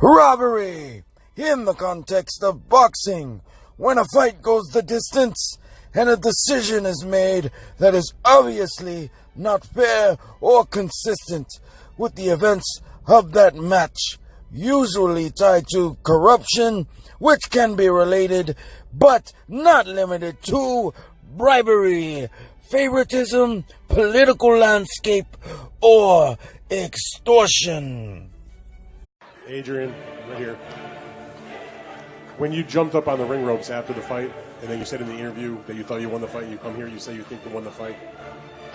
Robbery! In the context of boxing, when a fight goes the distance and a decision is made that is obviously not fair or consistent with the events of that match, usually tied to corruption, which can be related but not limited to bribery, favoritism, political landscape, or extortion. Adrian, right here. When you jumped up on the ring ropes after the fight, and then you said in the interview that you thought you won the fight, you come here, you say you think you won the fight.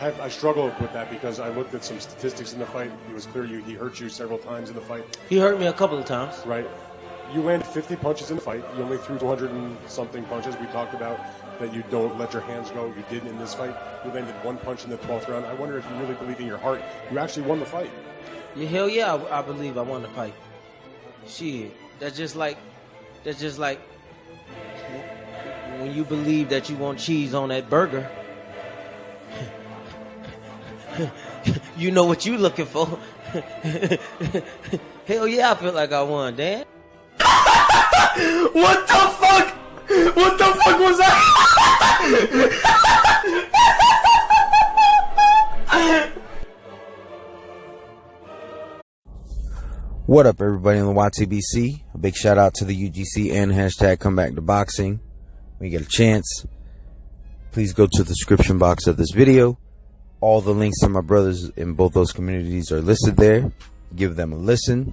I struggled with that because I looked at some statistics in the fight. It was clear he hurt you several times in the fight. He hurt me a couple of times. Right. You landed 50 punches in the fight. You only threw 200 and something punches. We talked about that you don't let your hands go. You did in this fight. You landed one punch in the 12th round. I wonder if you really believe in your heart you actually won the fight. Yeah, hell yeah, I believe I won the fight. Shit, that's just like when you believe that you want cheese on that burger. You know what you looking for. Hell yeah, I feel like I won, Dan. What the fuck? What the fuck was that? What up, everybody in the YTBC? A big shout out to the UGC and hashtag Come Back to Boxing. When you get a chance, please go to the description box of this video. All the links to my brothers in both those communities are listed there. Give them a listen.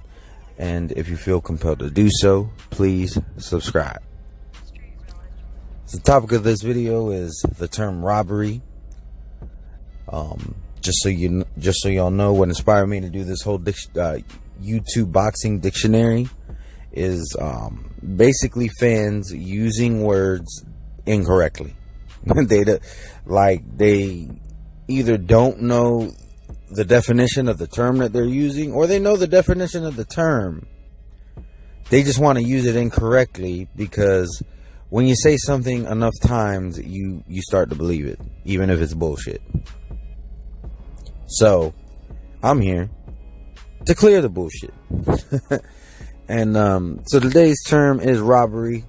And if you feel compelled to do so, please subscribe. So the topic of this video is the term robbery. Just so y'all know, what inspired me to do this whole YouTube boxing dictionary is basically fans using words incorrectly. They either don't know the definition of the term that they're using, or they know the definition of the term. They just want to use it incorrectly because when you say something enough times, you start to believe it, even if it's bullshit. So I'm here to clear the bullshit. And so today's term is robbery.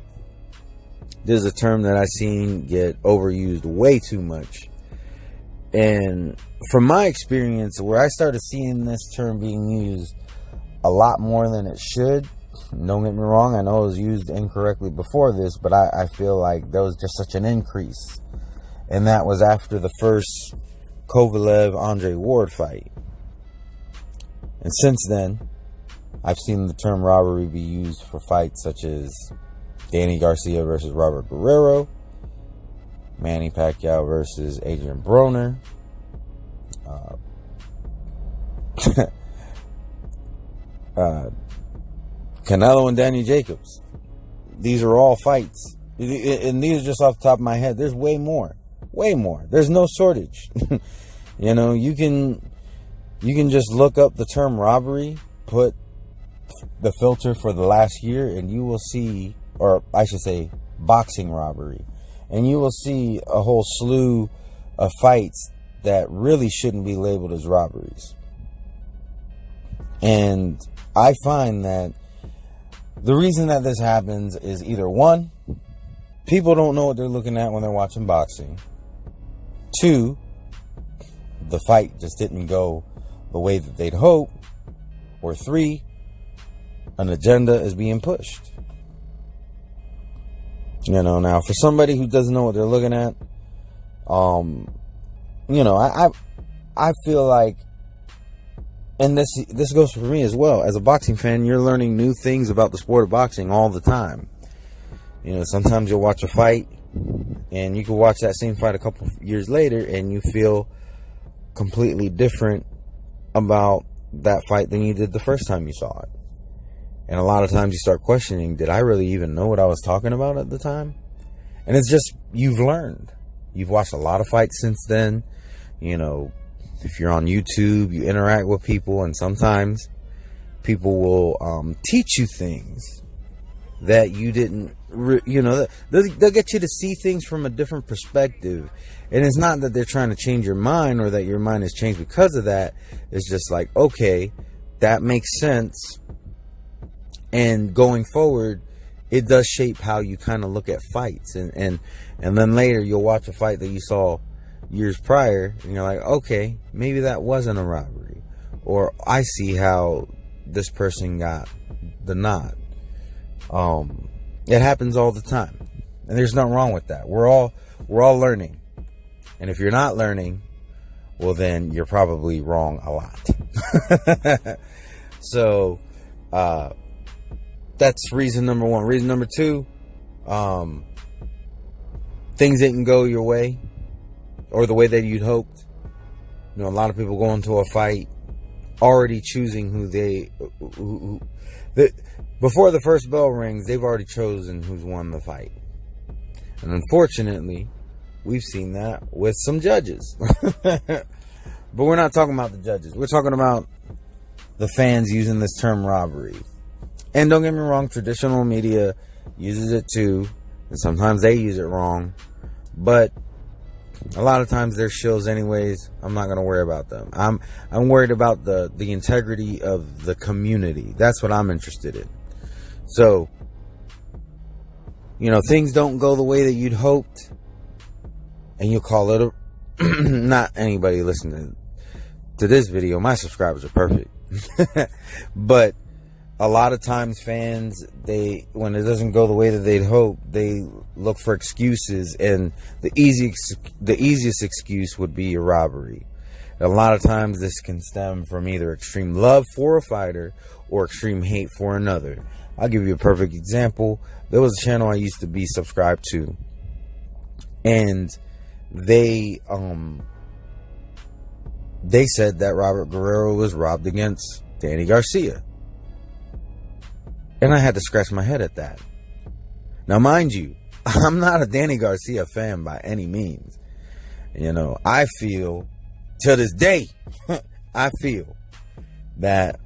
There's a term that I've seen get overused way too much. And from my experience, where I started seeing this term being used a lot more than it should, don't get me wrong, I know it was used incorrectly before this, but I feel like there was just such an increase. And that was after the first Kovalev-Andre Ward fight. And since then, I've seen the term robbery be used for fights such as Danny Garcia versus Robert Guerrero, Manny Pacquiao versus Adrian Broner, Canelo and Danny Jacobs. These are all fights, and these are just off the top of my head. There's way more. There's no shortage. You know, you can just look up the term robbery, put the filter for the last year, and you will see, or I should say boxing robbery, and you will see a whole slew of fights that really shouldn't be labeled as robberies. And I find that the reason that this happens is either one, people don't know what they're looking at when they're watching boxing. Two, the fight just didn't go the way that they'd hope. Or three, an agenda is being pushed. You know, now for somebody who doesn't know what they're looking at, you know, I feel like, and this goes for me as well. As a boxing fan, you're learning new things about the sport of boxing all the time. You know, sometimes you'll watch a fight, and you can watch that same fight a couple years later, and you feel completely different about that fight than you did the first time you saw it. And a lot of times you start questioning, did I really even know what I was talking about at the time? And it's just, you've learned. You've watched a lot of fights since then. You know, if you're on YouTube, you interact with people, and sometimes people will teach you things that you didn't, you know, they'll get you to see things from a different perspective. And it's not that they're trying to change your mind or that your mind has changed because of that. It's just like, okay, that makes sense. And going forward, it does shape how you kind of look at fights. And then later you'll watch a fight that you saw years prior and you're like, okay, maybe that wasn't a robbery. Or I see how this person got the nod. It happens all the time. And there's nothing wrong with that. We're all learning. And if you're not learning, well, then you're probably wrong a lot. So, that's reason number one. Reason number two, things didn't go your way or the way that you'd hoped. You know, a lot of people go into a fight already choosing before the first bell rings, they've already chosen who's won the fight. And unfortunately, we've seen that with some judges. But we're not talking about the judges. We're talking about the fans using this term robbery. And don't get me wrong, traditional media uses it too. And sometimes they use it wrong. But a lot of times they're shills anyways. I'm not going to worry about them. I'm worried about the integrity of the community. That's what I'm interested in. So, you know, things don't go the way that you'd hoped. And you call it not anybody listening to this video. My subscribers are perfect. But a lot of times fans, when it doesn't go the way that they'd hope, they look for excuses, and the easiest excuse would be a robbery. And a lot of times this can stem from either extreme love for a fighter or extreme hate for another. I'll give you a perfect example. There was a channel I used to be subscribed to, and they said that Robert Guerrero was robbed against Danny Garcia. And I had to scratch my head at that. Now, mind you, I'm not a Danny Garcia fan by any means. You know, I feel, to this day, I feel that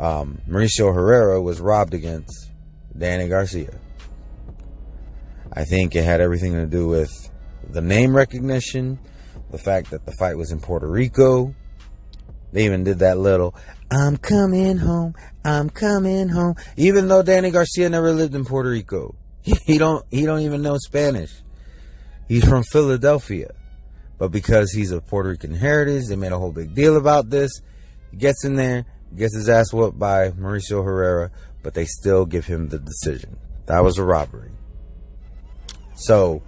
Mauricio Herrera was robbed against Danny Garcia. I think it had everything to do with the name recognition, the fact that the fight was in Puerto Rico. They even did that little, I'm coming home, I'm coming home. Even though Danny Garcia never lived in Puerto Rico. He don't even know Spanish. He's from Philadelphia. But because he's of Puerto Rican heritage, they made a whole big deal about this. He gets in there, gets his ass whooped by Mauricio Herrera, but they still give him the decision. That was a robbery. So,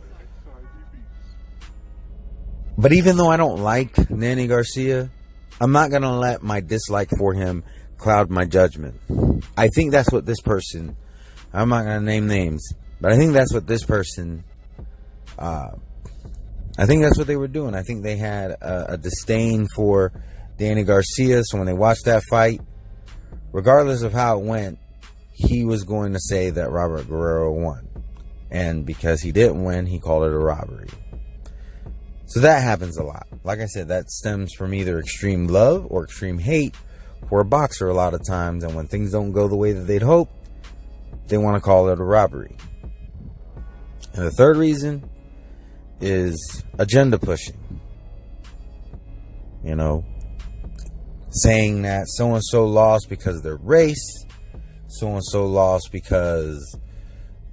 but even though I don't like Danny Garcia, I'm not going to let my dislike for him cloud my judgment. I think that's what this person, I'm not going to name names, but I think that's what this person, I think that's what they were doing. I think they had a disdain for Danny Garcia. So when they watched that fight, regardless of how it went, he was going to say that Robert Guerrero won. And because he didn't win, he called it a robbery. So that happens a lot. Like I said, that stems from either extreme love or extreme hate for a boxer a lot of times. And when things don't go the way that they'd hope, they want to call it a robbery. And the third reason is agenda pushing. You know, saying that so-and-so lost because of their race, so-and-so lost because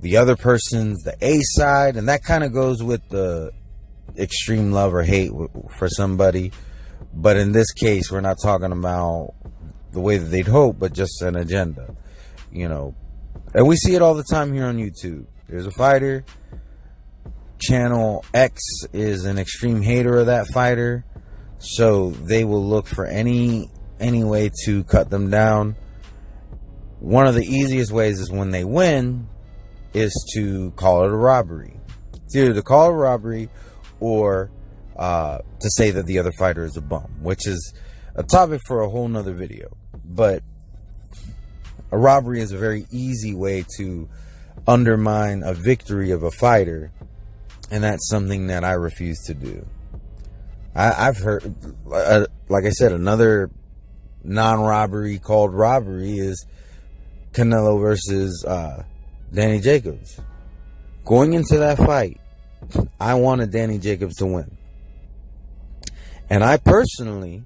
the other person's the A side, and that kind of goes with the extreme love or hate for somebody. But in this case, we're not talking about the way that they'd hope, but just an agenda, you know. And we see it all the time here on YouTube. There's a fighter, channel X is an extreme hater of that fighter, so they will look for any way to cut them down. One of the easiest ways is when they win is to call it a robbery. It's either to call it a robbery or to say that the other fighter is a bum, which is a topic for a whole nother video. But a robbery is a very easy way to undermine a victory of a fighter, and that's something that I refuse to do. I've heard, like I said, another non-robbery called robbery is Canelo versus Danny Jacobs. Going into that fight, I wanted Danny Jacobs to win. And I personally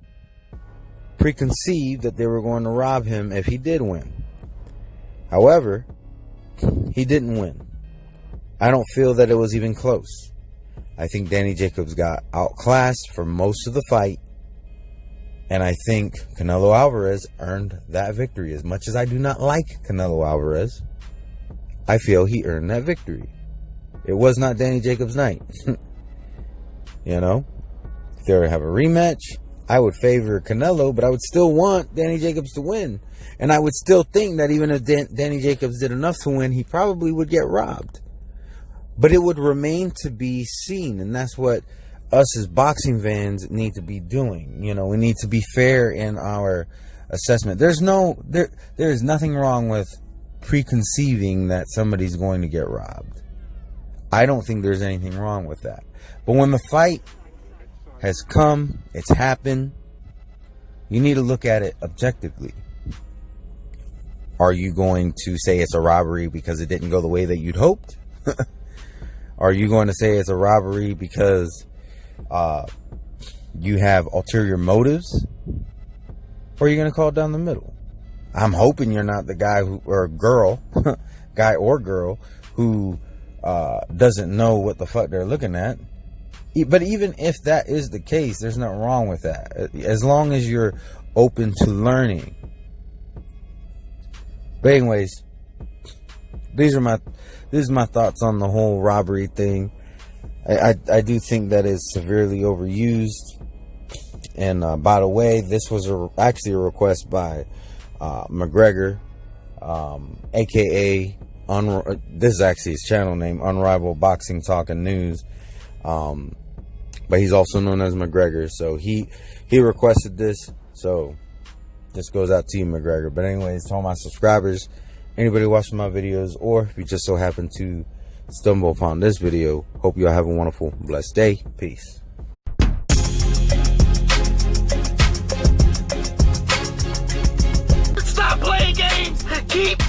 preconceived that they were going to rob him if he did win. However, he didn't win. I don't feel that it was even close. I think Danny Jacobs got outclassed for most of the fight. And I think Canelo Alvarez earned that victory. As much as I do not like Canelo Alvarez, I feel he earned that victory. It was not Danny Jacobs' night. You know? If they were to have a rematch, I would favor Canelo, but I would still want Danny Jacobs to win. And I would still think that even if Danny Jacobs did enough to win, he probably would get robbed. But it would remain to be seen. And that's what us as boxing fans need to be doing. You know, we need to be fair in our assessment. There is nothing wrong with preconceiving that somebody's going to get robbed. I don't think there's anything wrong with that. But when the fight has come, it's happened, you need to look at it objectively. Are you going to say it's a robbery because it didn't go the way that you'd hoped? Are you going to say it's a robbery because you have ulterior motives? Or are you going to call it down the middle? I'm hoping you're not the guy who, or girl, guy or girl, who doesn't know what the fuck they're looking at. But even if that is the case, there's nothing wrong with that. As long as you're open to learning. But anyways, these are my thoughts on the whole robbery thing. I do think that is severely overused. And by the way, this was actually a request by McGregor, aka this is actually his channel name, Unrivaled Boxing Talk and News. But he's also known as McGregor. So he requested this. So this goes out to you, McGregor. But anyways, to all my subscribers, anybody watching my videos, or if you just so happen to stumble upon this video, hope you all have a wonderful, blessed day. Peace. Stop playing games! Keep